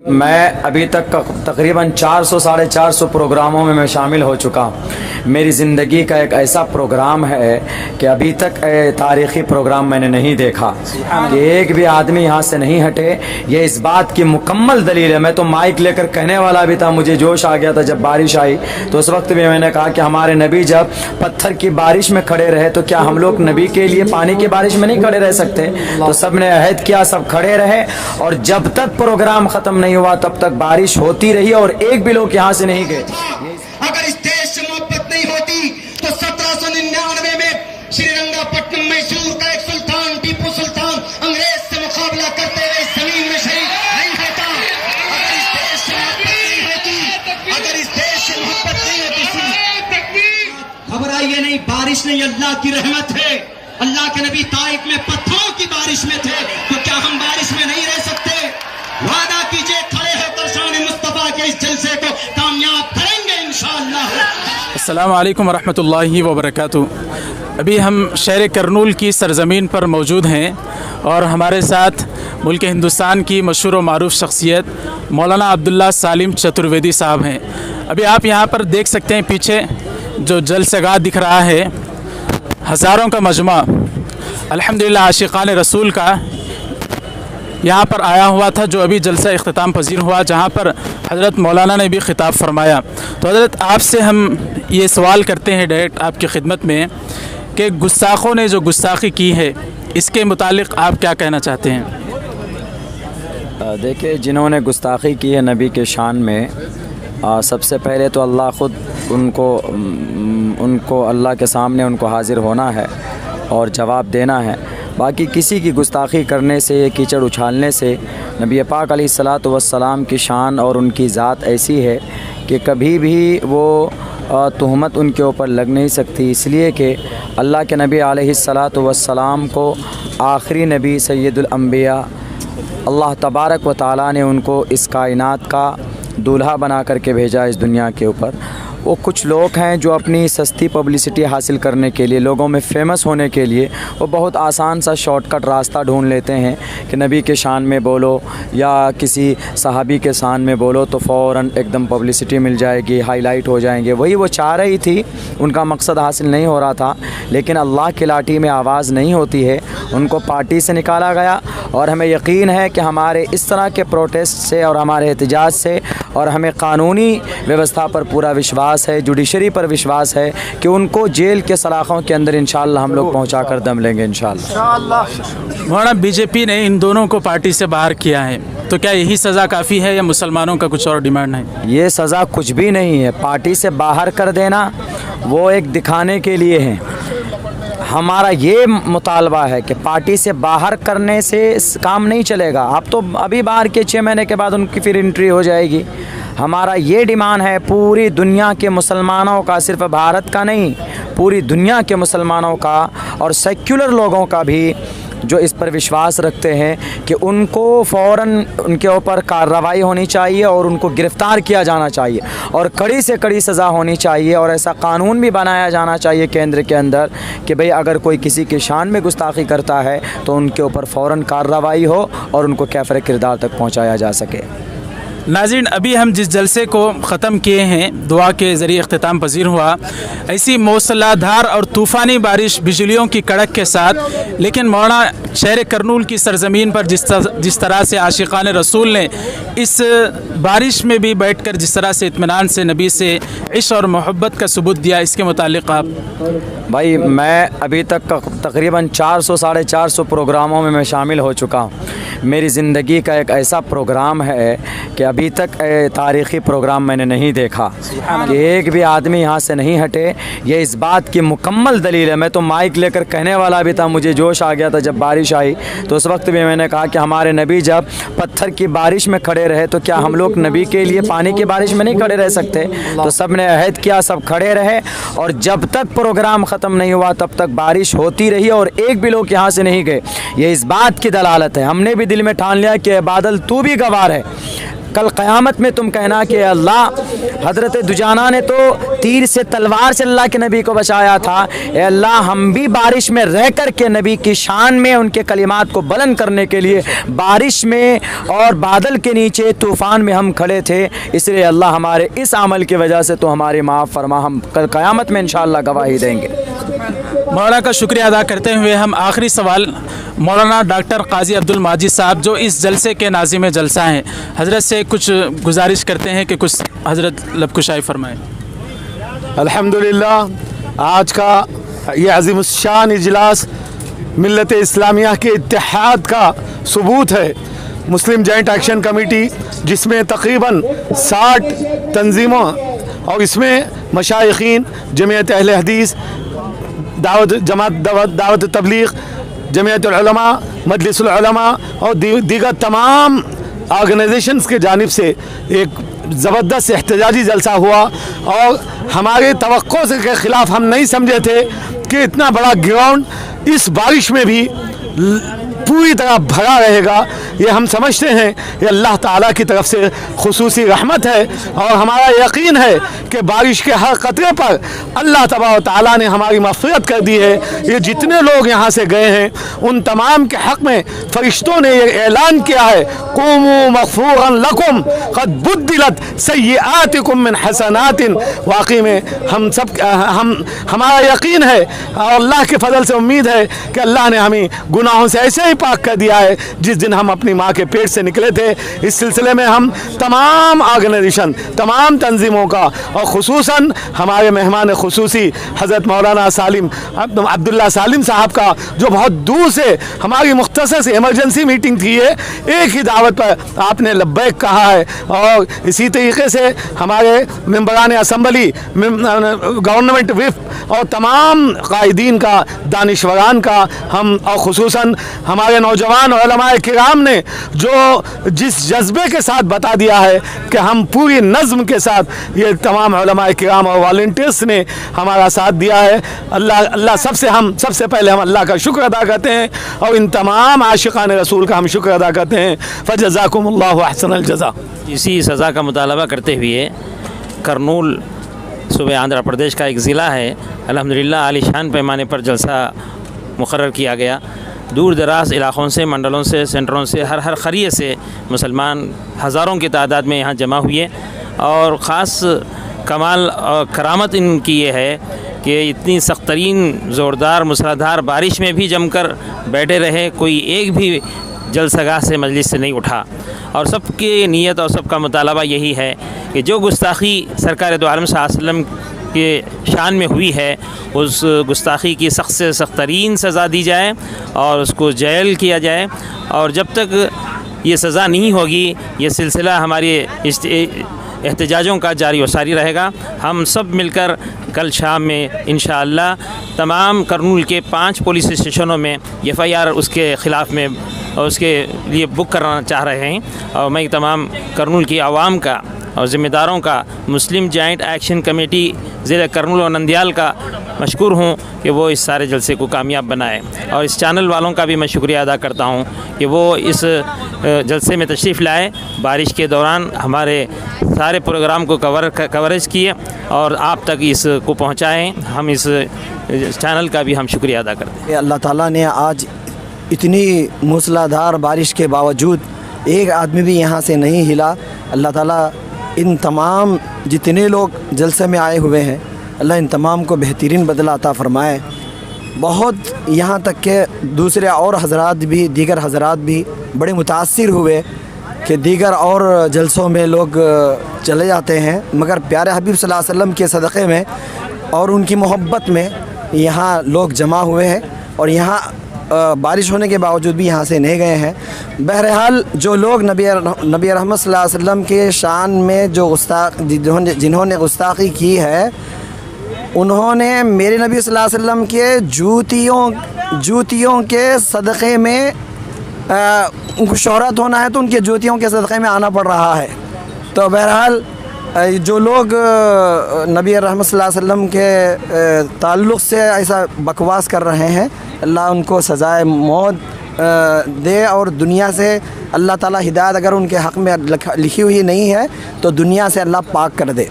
मैं अभी तक तकरीबन 400 साढ़े 400 प्रोग्रामों में मैं शामिल हो चुका हूँ। मेरी ज़िंदगी का एक ऐसा प्रोग्राम है कि अभी तक तारीख़ी प्रोग्राम मैंने नहीं देखा कि एक भी आदमी यहाँ से नहीं हटे। ये इस बात की मुकम्मल दलील है। मैं तो माइक लेकर कहने वाला भी था, मुझे जोश आ गया था जब बारिश आई, तो उस वक्त भी मैंने कहा कि हमारे नबी जब पत्थर की बारिश में खड़े रहे तो क्या हम लोग नबी के लिए पानी की बारिश में नहीं खड़े रह सकते? तो सब ने अहद किया, सब खड़े रहे और जब तक प्रोग्राम ख़त्म नहीं हुआ तब तक बारिश होती रही और एक भी लोग यहाँ से नहीं गए। अगर इस देश से मोहब्बत नहीं होती तो 1799 में श्रीरंगापट्टनम मैसूर का एक सुल्तान टीपू सुल्तान अंग्रेज से मुकाबला करते हुए जमीन में शहीद नहीं होता। अगर इस देश से मोहब्बत नहीं होती, अगर इस देश से मोहब्बत नहीं होती। घबराइए नहीं, बारिश नहीं अल्लाह की रहमत है। अल्लाह के नबी ताइफ में पत्थरों की बारिश में थे, तो क्या हम बारिश में नहीं रह सकते? वादा कीजिए, खड़े होकर शान मुस्तफा के इस जलसे को कामयाब करेंगे इंशाअल्लाह। अस्सलामु अलैकुम वरहमतुल्लाहि वबरकातुहू। अभी हम शहर करनूल की सरज़मीन पर मौजूद हैं और हमारे साथ मुल्क हिंदुस्तान की मशहूर व मारूफ शख्सियत मौलाना अब्दुल्ला सालिम चतुर्वेदी साहब हैं। अभी आप यहाँ पर देख सकते हैं पीछे जो जलसेगाह दिख रहा है, हज़ारों का मजमा अल्हम्दुलिल्लाह आशिक़ान रसूल का यहाँ पर आया हुआ था, जो अभी जलसा इख्तिताम पजीर हुआ, जहाँ पर हज़रत मौलाना ने भी ख़िताब फरमाया। तो हज़रत आपसे हम ये सवाल करते हैं डायरेक्ट आपकी खिदमत में कि गुस्ताखों ने जो गुस्ताखी की है इसके मुतालिक आप क्या कहना चाहते हैं? देखिए, जिन्होंने गुस्ताखी की है नबी के शान में, सबसे पहले तो अल्लाह ख़ुद उनको अल्लाह के सामने उनको हाज़िर होना है और जवाब देना है। बाकी किसी की गुस्ताखी करने से, कीचड़ उछालने से नबी पाक अलैहिस्सलातु वस्सलाम की शान और उनकी ज़ात ऐसी है कि कभी भी वो तुहमत उनके ऊपर लग नहीं सकती, इसलिए कि अल्लाह के नबी अलैहिस्सलातु वस्सलाम को आखिरी नबी सैयदुल अंबिया अल्लाह तबारक व तआला ने उनको इस कायनात का दूल्हा बना करके भेजा इस दुनिया के ऊपर। वो कुछ लोग हैं जो अपनी सस्ती पब्लिसिटी हासिल करने के लिए, लोगों में फ़ेमस होने के लिए वो बहुत आसान सा शॉर्टकट रास्ता ढूंढ लेते हैं कि नबी के शान में बोलो या किसी सहाबी के शान में बोलो तो फ़ौरन एकदम पब्लिसिटी मिल जाएगी, हाईलाइट हो जाएंगे। वही वो चाह रही थी, उनका मकसद हासिल नहीं हो रहा था, लेकिन अल्लाह की लाठी में आवाज़ नहीं होती है। उनको पार्टी से निकाला गया और हमें यकीन है कि हमारे इस तरह के प्रोटेस्ट से और हमारे एहतजाज से, और हमें कानूनी व्यवस्था पर पूरा विश्वास है, जुडिशरी पर विश्वास है कि उनको जेल के सलाखों के अंदर इंशाअल्लाह हम लोग पहुंचा कर दम लेंगे इंशाअल्लाह। मौलाना, बीजेपी ने इन दोनों को पार्टी से बाहर किया है, तो क्या यही सज़ा काफ़ी है या मुसलमानों का कुछ और डिमांड है? ये सज़ा कुछ भी नहीं है। पार्टी से बाहर कर देना वो एक दिखाने के लिए है। हमारा ये मुतालबा है कि पार्टी से बाहर करने से काम नहीं चलेगा। आप तो अभी बाहर के 6 महीने के बाद उनकी फिर एंट्री हो जाएगी। हमारा ये डिमांड है पूरी दुनिया के मुसलमानों का, सिर्फ भारत का नहीं, पूरी दुनिया के मुसलमानों का और सेक्युलर लोगों का भी जो इस पर विश्वास रखते हैं कि उनको फ़ौरन उनके ऊपर कार्रवाई होनी चाहिए और उनको गिरफ़्तार किया जाना चाहिए और कड़ी से कड़ी सज़ा होनी चाहिए। और ऐसा कानून भी बनाया जाना चाहिए केंद्र के अंदर कि भाई अगर कोई किसी की शान में गुस्ताखी करता है तो उनके ऊपर फ़ौरन कार्रवाई हो और उनको कैफ़र किरदार तक पहुँचाया जा सके। नाज़रीन, अभी हम जिस जलसे को ख़त्म किए हैं, दुआ के ज़रिए अख्तिताम पजीर हुआ, ऐसी मौसलाधार और तूफ़ानी बारिश, बिजलियों की कड़क के साथ, लेकिन मौलाना शहर करनूल की सरज़मीन पर जिस तरह से आशिक़ान रसूल ने इस बारिश में भी बैठकर जिस तरह से इत्मीनान से नबी से इश्क़ और मोहब्बत का सबूत दिया, इसके मुतालिक आप? भाई, मैं अभी तक तकरीबन 400 साढ़े 400 प्रोग्रामों में मैं शामिल हो चुका हूँ। मेरी ज़िंदगी का एक ऐसा प्रोग्राम है कि अभी तक तारीख़ी प्रोग्राम मैंने नहीं देखा कि एक भी आदमी यहाँ से नहीं हटे। ये इस बात की मुकम्मल दलील है। मैं तो माइक लेकर कहने वाला भी था, मुझे जोश आ गया था जब बारिश आई, तो उस वक्त भी मैंने कहा कि हमारे नबी जब पत्थर की बारिश में खड़े रहे तो क्या हम लोग नबी के लिए पानी की बारिश में नहीं खड़े रह सकते? तो सब ने अहद किया, सब खड़े रहे और जब तक प्रोग्राम ख़त्म नहीं हुआ तब तक बारिश होती रही और एक भी लोग यहाँ से नहीं गए। ये इस बात की दलालत है। हमने भी दिल में ठान लिया कि बादल तू भी गवार है, कल क़यामत में तुम कहना कि अल्लाह हज़रत दुजाना ने तो तीर से तलवार से अल्लाह के नबी को बचाया था, ए अल्लाह हम भी बारिश में रह कर के नबी की शान में उनके कलिमात को बुलंद करने के लिए बारिश में और बादल के नीचे तूफ़ान में हम खड़े थे, इसलिए अल्लाह हमारे इस अमल की वजह से तो हमारी माफ़ फरमा, हम कल क़यामत में इंशाअल्लाह गवाही देंगे। मौलाना का शुक्रिया अदा करते हुए हम आखिरी सवाल मौलाना डॉक्टर काजी अब्दुल माजिद साहब जो इस जलसे के नाज़िम जलसा हैं, हज़रत से कुछ गुजारिश करते हैं कि कुछ हज़रत लबकुशाई फरमाएँ। अल्हम्दुलिल्लाह आज का ये अज़ीमुश्शान इजलास मिल्लत इस्लामिया के इत्तेहाद का सबूत है। मुस्लिम जॉइंट एक्शन कमेटी जिसमें तकरीबन 60 तंजीमों और इसमें मशाइखीन, जमीयत अहले हदीस, दावत तबलीग, जमीयत उलमा, मजलिस उलमा और दीगर तमाम ऑर्गेनाइजेशंस के जानिब से एक ज़बरदस्त एहतजाजी जलसा हुआ और हमारे तवक्को से के ख़िलाफ़ हम नहीं समझे थे कि इतना बड़ा ग्राउंड इस बारिश में भी पूरी तरह भरा रहेगा। ये हम समझते हैं ये अल्लाह ताला की तरफ से खुसूसी रहमत है और हमारा यकीन है कि बारिश के हर कतरे पर अल्लाह तबारक ताला ने हमारी मग़फ़िरत कर दी है। ये जितने लोग यहाँ से गए हैं उन तमाम के हक़ में फ़रिश्तों ने ये ऐलान किया है, क़ूमू मग़फ़ूरन लकुम क़द बुद्दिलत सय्यिआतिकुम मिन हसनातिन। वाकई में हमारा यकीन है और अल्लाह के फजल से उम्मीद है कि अल्लाह ने हमें गुनाहों से ऐसे ही पाक कर दिया है जिस दिन हम अपनी माँ के पेट से निकले थे। इस सिलसिले में हम तमाम ऑर्गेनाइजेशन, तमाम तंजीमों का और ख़ुसूसन हमारे मेहमान खुसूसी हज़रत मौलाना अब्दुल्ला सालिम साहब का, जो बहुत दूर से हमारी मुख्तसर से इमरजेंसी मीटिंग थी, है एक ही दावत पर आपने लब्बैक कहा है। और इसी तरीके से हमारे मेंबरान असम्बली, गवर्नमेंट विप और तमाम कायदीन का, दानिश्वरान का हम और ख़ुसूसन हमारे नौजवान उलमाए किराम ने जो जिस जज्बे के साथ बता दिया है कि हम पूरी नज़्म के साथ, ये तमाम उलमाए किराम और वॉलंटियर्स ने हमारा साथ दिया है। अल्लाह सबसे पहले हम अल्लाह का शुक्र अदा करते हैं और इन तमाम आशिकान रसूल का हम शुक्र अदा करते हैं। फ़जज़ाकुमुल्लाहु अहसनल जज़ा। इसी सज़ा का मुतालबा करते हुए करनूल सूबे आंध्र प्रदेश का एक ज़िला है, अल्हम्दुलिल्लाह आलीशान पैमाने पर जलसा मुकर्रर किया गया। दूर दराज इलाक़ों से, मंडलों से, सेंटरों से, हर ख़रिए से मुसलमान हज़ारों की तादाद में यहाँ जमा हुए और ख़ास कमाल और करामत इनकी ये है कि इतनी सख्त तरीन ज़ोरदार मूसलाधार बारिश में भी जमकर बैठे रहे, कोई एक भी जलसगाह से मजलिस से नहीं उठा और सबकी नीयत और सबका मुतालबा यही है कि जो गुस्ताखी सरकार दो आलम सल्लल्लाहु अलैहि वसल्लम के शान में हुई है उस गुस्ताखी की सख्त से सख्त तरीन सज़ा दी जाए और उसको जेल किया जाए। और जब तक ये सज़ा नहीं होगी ये सिलसिला हमारे एहतजाजों का जारी व सारी रहेगा। हम सब मिलकर कल शाम में इंशाअल्लाह तमाम करनूल के 5 पुलिस स्टेशनों में FIR उसके ख़िलाफ़ में और उसके लिए बुक कराना चाह रहे हैं और मैं तमाम करनूल की आवाम का और ज़िम्मेदारों का, मुस्लिम जॉइंट एक्शन कमेटी ज़िला करनूल और नंदियाल का मशकूर हूँ कि वो इस सारे जलसे को कामयाब बनाए। और इस चैनल वालों का भी मैं शुक्रिया अदा करता हूँ कि वो इस जलसे में तशरीफ़ लाए, बारिश के दौरान हमारे सारे प्रोग्राम को कवरेज किए और आप तक इसको पहुँचाएँ। हम इस चैनल का भी हम शुक्रिया अदा करते हैं। अल्लाह ताला ने आज इतनी मूसलाधार बारिश के बावजूद एक आदमी भी यहाँ से नहीं हिला। अल्लाह ताला इन तमाम जितने लोग जलसे में आए हुए हैं, अल्लाह इन तमाम को बेहतरीन बदला अता फ़रमाए। बहुत यहाँ तक के दूसरे और हज़रात भी, दीगर हज़रात भी बड़े मुतासिर हुए कि दीगर और जलसों में लोग चले जाते हैं, मगर प्यारे हबीब सल्लल्लाहु अलैहि वसल्लम के सदक़े में और उनकी मोहब्बत में यहाँ लोग जमा हुए हैं और यहाँ बारिश होने के बावजूद भी यहाँ से नहीं गए हैं। बहरहाल जो लोग नबी रहमत सल्लल्लाहु अलैहि वसल्लम के शान में जो जिन्होंने गुस्ताखी की है, उन्होंने मेरे नबी सल्लल्लाहु अलैहि वसल्लम के जूतियों के सदक़े में उनको शोहरत होना है तो उनके जूतियों के सदक़े में आना पड़ रहा है। तो बहरहाल जो लोग नबी रहमत सल्लल्लाहु अलैहि वसल्लम के ताल्लुक़ से ऐसा बकवास कर रहे हैं, अल्लाह उनको सज़ाए मौत दे और दुनिया से अल्लाह ताला हिदायत अगर उनके हक़ में लिखी हुई नहीं है तो दुनिया से अल्लाह पाक कर दे।